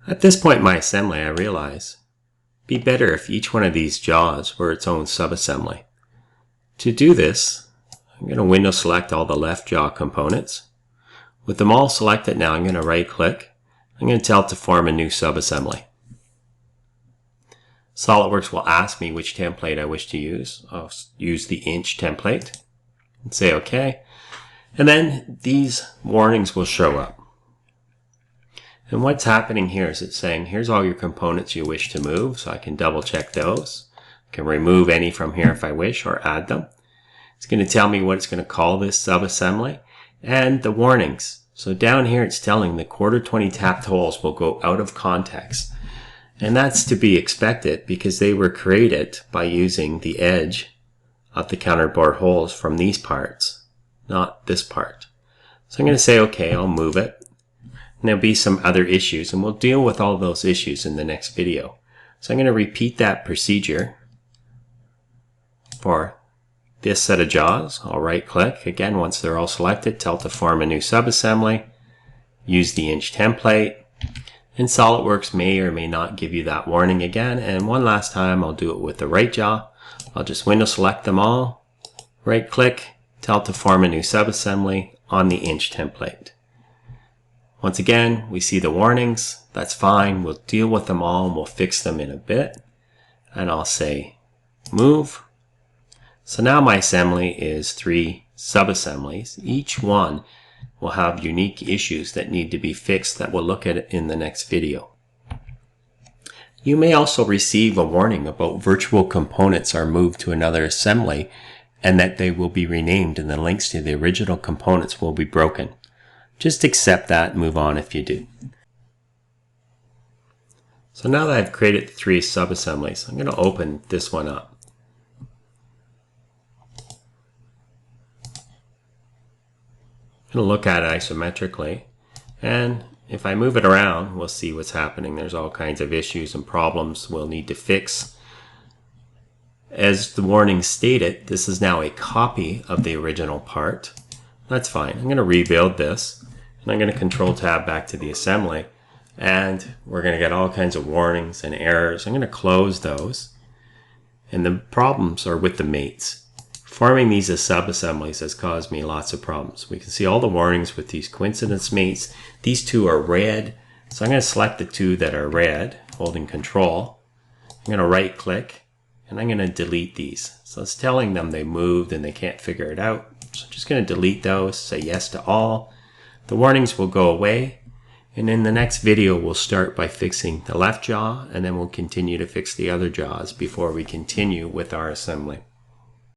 At this point in my assembly, I realize it'd be better if each one of these jaws were its own subassembly. To do this, I'm going to window select all the left jaw components. With them all selected now, I'm going to right click. I'm going to tell it to form a new subassembly. SOLIDWORKS will ask me which template I wish to use. I'll use the inch template and say OK. And then these warnings will show up. And what's happening here is it's saying, here's all your components you wish to move. So I can double check those. I can remove any from here if I wish or add them. It's going to tell me what it's going to call this subassembly and the warnings. So down here it's telling the quarter 20 tapped holes will go out of context. And that's to be expected because they were created by using the edge of the counterbore holes from these parts, not this part. So I'm going to say OK, I'll move it. And there'll be some other issues and we'll deal with all those issues in the next video. So I'm going to repeat that procedure for this set of jaws. I'll right click again once they're all selected, tell it to form a new subassembly, use the inch template, and SOLIDWORKS may or may not give you that warning again. And one last time I'll do it with the right jaw. I'll just window select them all, right click, tell it to form a new subassembly on the inch template. Once again, we see the warnings. That's fine. We'll deal with them all and we'll fix them in a bit. And I'll say move. So now my assembly is 3 subassemblies. Each one will have unique issues that need to be fixed that we'll look at in the next video. You may also receive a warning about virtual components are moved to another assembly and that they will be renamed and the links to the original components will be broken. Just accept that and move on if you do. So now that I've created 3 subassemblies, I'm going to open this one up. I'm going to look at it isometrically, and if I move it around, we'll see what's happening. There's all kinds of issues and problems we'll need to fix. As the warning stated, this is now a copy of the original part. That's fine. I'm going to rebuild this, and I'm going to Control Tab back to the assembly, and we're going to get all kinds of warnings and errors. I'm going to close those, and the problems are with the mates. Forming these as subassemblies has caused me lots of problems. We can see all the warnings with these coincidence mates. These 2 are red, so I'm going to select the 2 that are red, holding Control. I'm going to right click, and I'm going to delete these. So it's telling them they moved and they can't figure it out. So I'm just going to delete those, say yes to all. The warnings will go away, and in the next video we'll start by fixing the left jaw, and then we'll continue to fix the other jaws before we continue with our assembly.